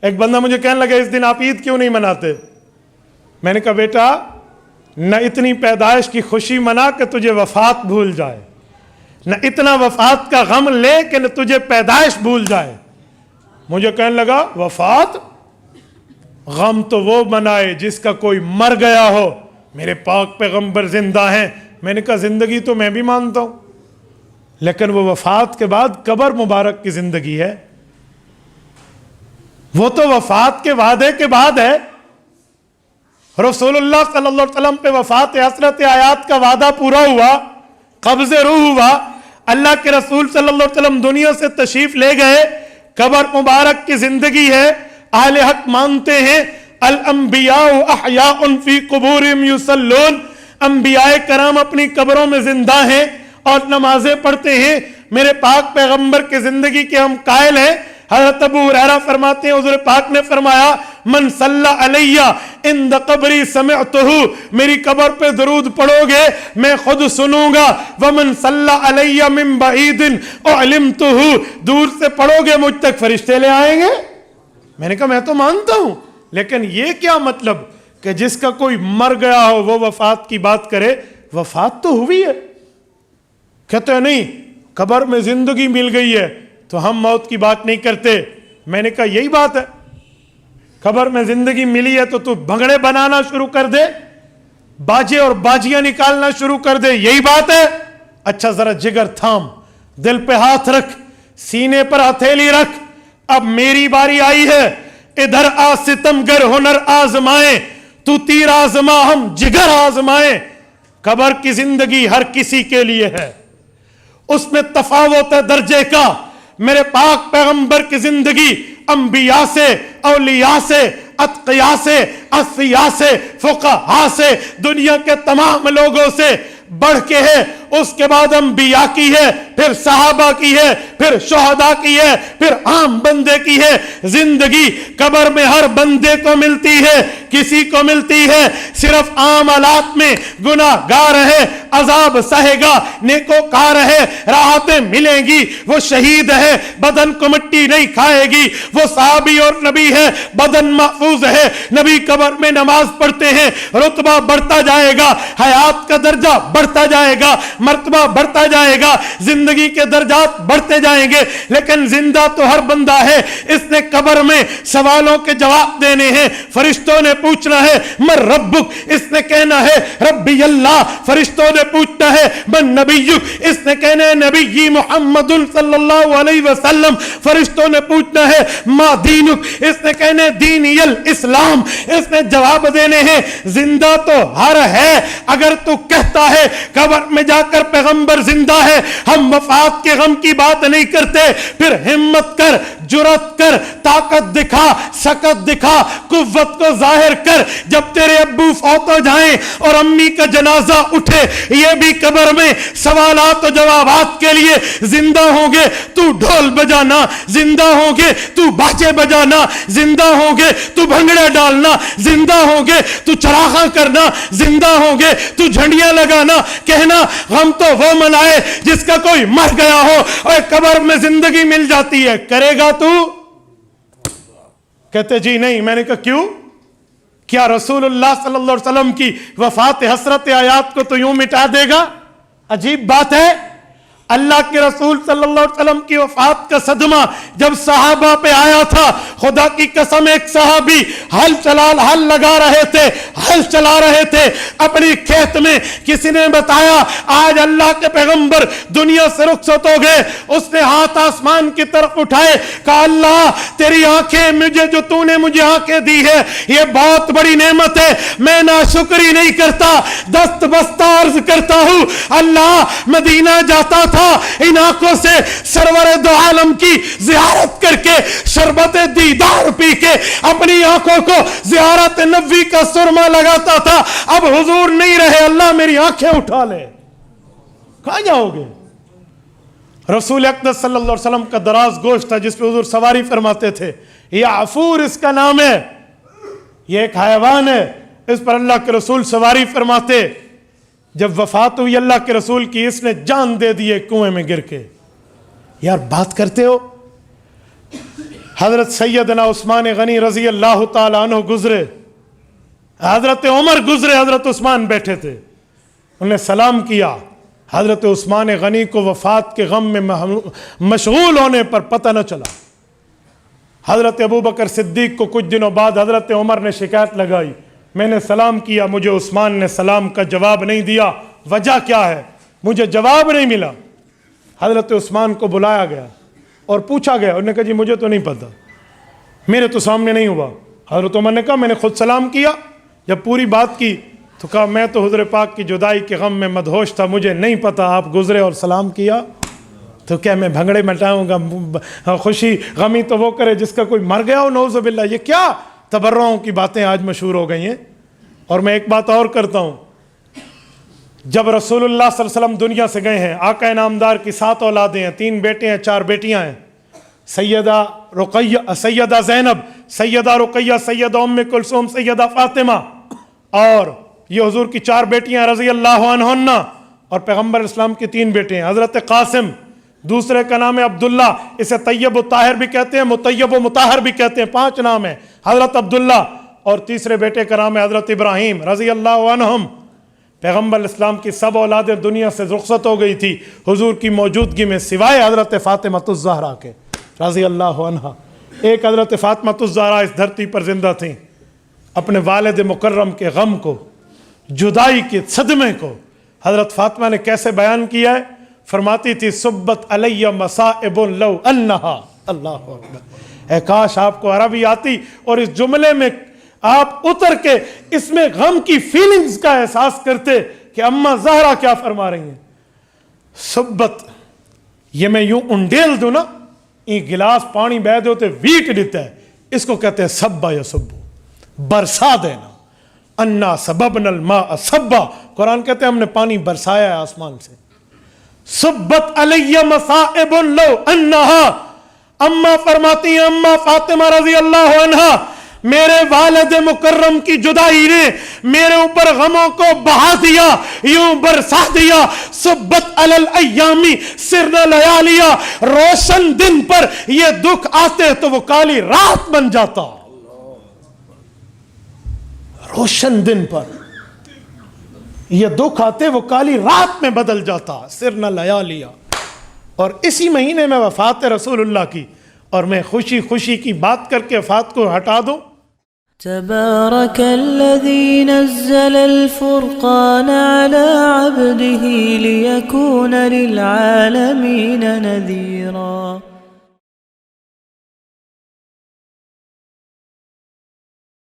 ایک بندہ مجھے کہنے لگا اس دن آپ عید کیوں نہیں مناتے؟ میں نے کہا بیٹا نہ اتنی پیدائش کی خوشی منا کہ تجھے وفات بھول جائے، نہ اتنا وفات کا غم لے کہ نہ تجھے پیدائش بھول جائے۔ مجھے کہنے لگا وفات، غم تو وہ منائے جس کا کوئی مر گیا ہو، میرے پاک پیغمبر زندہ ہیں۔ میں نے کہا زندگی تو میں بھی مانتا ہوں، لیکن وہ وفات کے بعد قبر مبارک کی زندگی ہے، وہ تو وفات کے وعدے کے بعد ہے۔ رسول اللہ صلی اللہ علیہ وسلم پہ وفات حسرت آیات کا وعدہ پورا ہوا، قبض روح ہوا، اللہ کے رسول صلی اللہ علیہ وسلم دنیا سے تشریف لے گئے، قبر مبارک کی زندگی ہے۔ اہل حق مانتے ہیں الانبیاء احیاء فی قبورہم یصلون، انبیاء کرام اپنی قبروں میں زندہ ہیں اور نمازیں پڑھتے ہیں۔ میرے پاک پیغمبر کی زندگی کے ہم قائل ہیں۔ حضرت ابو ہریرہ فرماتے ہیں حضور پاک نے فرمایا من صلی علیہ عند قبری سمعتہ، میری قبر پہ درود پڑھو گے میں خود سنوں گا، ومن صلی علیہ من بعید اعلمتہ، دور سے پڑھو گے مجھ تک فرشتے لے آئیں گے۔ میں نے کہا میں تو مانتا ہوں، لیکن یہ کیا مطلب کہ جس کا کوئی مر گیا ہو وہ وفات کی بات کرے؟ وفات تو ہوئی ہے۔ کہتے ہیں نہیں قبر میں زندگی مل گئی ہے تو ہم موت کی بات نہیں کرتے۔ میں نے کہا یہی بات ہے، قبر میں زندگی ملی ہے تو بھنگڑے بنانا شروع کر دے، باجے اور باجیاں نکالنا شروع کر دے، یہی بات ہے؟ اچھا ذرا جگر تھام، دل پہ ہاتھ رکھ، سینے پر ہتھیلی رکھ، اب میری باری آئی ہے، ادھر آ ستمگر ہنر آزمائیں، تو تیر آزما ہم جگر آزمائیں۔ قبر کی زندگی ہر کسی کے لیے ہے، اس میں تفاوت ہے درجے کا۔ میرے پاک پیغمبر کی زندگی انبیاء سے، اولیاء سے، اتقیاء سے، اصفیاء سے، فقہاء سے، دنیا کے تمام لوگوں سے بڑھ کے ہے۔ اس کے بعد انبیاء کی ہے، پھر صحابہ کی ہے، پھر شہداء کی ہے، پھر عام بندے کی ہے۔ زندگی قبر میں ہر بندے کو ملتی ہے، کسی کو ملتی ہے صرف عام حالات میں گناہ گار ہے، عذاب سہے گا، نیکوکار ہے، راحتیں ملیں گی۔ وہ شہید ہے، بدن کو مٹی نہیں کھائے گی۔ وہ صحابی اور نبی ہے، بدن محفوظ ہے، نبی قبر میں نماز پڑھتے ہیں، رتبہ بڑھتا جائے گا، حیات کا درجہ بڑھتا جائے گا، مرتبہ بڑھتا جائے گا، زندگی کے درجات بڑھتے جائیں گے۔ لیکن زندہ تو ہر بندہ ہے، اس نے قبر میں سوالوں کے جواب دینے ہیں۔ فرشتوں نے پوچھنا ہے من ربک، اس نے کہنا ہے ربی اللہ۔ فرشتوں نے پوچھنا ہے من نبیک، اس نے کہنا ہے نبی محمد صلی اللہ علیہ وسلم۔ فرشتوں نے پوچھنا ہے ما دینک، اس نے کہنا ہے دینی الاسلام۔ اس نے جواب دینے ہیں۔ زندہ تو ہر ہے، اگر تو کہتا ہے قبر میں جا کر پیغمبر زندہ ہے، ہم وفات کے غم کی بات نہیں کرتے، پھر ہمت کر، جرات کر، طاقت دکھا، سکت دکھا، قوت کو ظاہر کر۔ جب تیرے ابو فوت ہو جائیں اور امی کا جنازہ اٹھے، یہ بھی قبر میں سوالات و جوابات کے لیے زندہ ہوں گے۔ تو ڈھول بجانا، زندہ ہوں گے تو باجے بجانا، زندہ ہوں گے تو بھنگڑے ڈالنا، زندہ ہوں گے تو چراغاں کرنا، زندہ ہوں گے تو جھنڈیاں لگانا۔ کہنا غم تو وہ منائے جس کا کوئی مر گیا ہو، اور قبر میں زندگی مل جاتی ہے، کرے گا تو؟ کہتے جی نہیں۔ میں نے کہا کیوں؟ کیا رسول اللہ صلی اللہ علیہ وسلم کی وفات حسرت آیات کو تو یوں مٹا دے گا؟ عجیب بات ہے۔ اللہ کے رسول صلی اللہ علیہ وسلم کی وفات کا صدمہ جب صحابہ پہ آیا تھا، خدا کی قسم ایک صحابی ہل لگا رہے تھے، ہل چلا رہے تھے اپنی کھیت میں۔ کسی نے بتایا آج اللہ کے پیغمبر دنیا سے رخصت ہو گئے۔ اس نے ہاتھ آسمان کی طرف اٹھائے، کہا اللہ تیری آنکھیں، مجھے جو تو نے مجھے آنکھیں دی ہے یہ بہت بڑی نعمت ہے، میں ناشکری نہیں کرتا، دست بستہ عرض کرتا ہوں اللہ مدینہ جاتا تھا، ان آنکھوں سے سرور دو عالم کی زیارت کر کے، شربت دیدار پی کے اپنی آنکھوں کو زیارت نبوی کا سرما لگاتا تھا۔ اب حضور نہیں رہے، اللہ میری آنکھیں اٹھا لے، کہاں جاؤ گے؟ رسول اقدس صلی اللہ علیہ وسلم کا دراز گوشت تھا جس پہ حضور سواری فرماتے تھے، یہ عفور اس کا نام ہے، یہ ایک حیوان ہے، اس پر اللہ کے رسول سواری فرماتے۔ جب وفات ہوئی اللہ کے رسول کی، اس نے جان دے دی کنویں میں گر کے۔ یار بات کرتے ہو، حضرت سیدنا عثمان غنی رضی اللہ تعالیٰ عنہ گزرے، حضرت عمر گزرے، حضرت عثمان بیٹھے تھے، انہوں نے سلام کیا۔ حضرت عثمان غنی کو وفات کے غم میں مشغول ہونے پر پتہ نہ چلا۔ حضرت ابوبکر صدیق کو کچھ دنوں بعد حضرت عمر نے شکایت لگائی، میں نے سلام کیا، مجھے عثمان نے سلام کا جواب نہیں دیا، وجہ کیا ہے؟ مجھے جواب نہیں ملا۔ حضرت عثمان کو بلایا گیا اور پوچھا گیا، انہوں نے کہا جی مجھے تو نہیں پتہ، میرے تو سامنے نہیں ہوا۔ حضرت عمر نے کہا میں نے خود سلام کیا۔ جب پوری بات کی تو کہا میں تو حضور پاک کی جدائی کے غم میں مدہوش تھا، مجھے نہیں پتہ آپ گزرے اور سلام کیا، تو کیا میں بھنگڑے مٹاؤں گا؟ خوشی غمی تو وہ کرے جس کا کوئی مر گیا ہو، نعوذ باللہ۔ یہ کیا تبرعوں کی باتیں آج مشہور ہو گئی ہیں۔ اور میں ایک بات اور کرتا ہوں، جب رسول اللہ صلی اللہ علیہ وسلم دنیا سے گئے ہیں، آقا نامدار کی 7 اولادیں ہیں، 3 بیٹے ہیں، 4 بیٹیاں ہیں، سیدہ رقیہ، سیدہ زینب، سیدہ رقیہ، سیدہ ام کلثوم، سیدہ فاطمہ، اور یہ حضور کی 4 بیٹیاں رضی اللہ عنہن، اور پیغمبر اسلام کی 3 بیٹے ہیں، حضرت قاسم، دوسرے کا نام ہے عبداللہ، اسے طیب و طاہر بھی کہتے ہیں، مطیب و مطہر بھی کہتے ہیں، 5 نام ہیں، حضرت عبداللہ، اور تیسرے بیٹے کا نام ہے حضرت ابراہیم رضی اللہ عنہم۔ پیغمبر اسلام کی سب اولادیں دنیا سے رخصت ہو گئی تھی حضور کی موجودگی میں، سوائے حضرت فاطمہ الزہرا کے رضی اللہ عنہا۔ ایک حضرت فاطمہ الزہرا اس دھرتی پر زندہ تھیں، اپنے والد مکرم کے غم کو، جدائی کے صدمے کو حضرت فاطمہ نے کیسے بیان کیا ہے؟ فرماتی تھی صبت علی مصائب لو انہا، اللہ اکبر، اے کاش آپ کو عربی آتی اور اس جملے میں آپ اتر کے اس میں غم کی فیلنگز کا احساس کرتے کہ اماں زہرا کیا فرما رہی ہیں۔ صبت، یہ میں یوں انڈیل دوں نا، یہ گلاس پانی بہ دو تو ویٹ دیتا ہے، اس کو کہتے ہیں سبا یا سبو، برسا دینا۔ انا سببنا الماء سبا، قرآن کہتے ہیں ہم نے پانی برسایا ہے آسمان سے۔ صبت علی مصائب لو انہا، اماں فرماتی ہیں، اماں فاطمہ رضی اللہ عنہا، میرے والد مکرم کی جدائی نے میرے اوپر غموں کو بہا دیا، یوں برسا دیا۔ صبت علی الایامی سرنا لیالیا، روشن دن پر یہ دکھ آتے تو وہ کالی رات بن جاتا، روشن دن پر یہ دکھ آتے وہ کالی رات میں بدل جاتا، سرنا لیالیا۔ اور اسی مہینے میں وفات رسول اللہ کی، اور میں خوشی خوشی کی بات کر کے وفات کو ہٹا دوں۔ تبارك الذي نزل الفرقان على عبده ليكون للعالمين نذيرا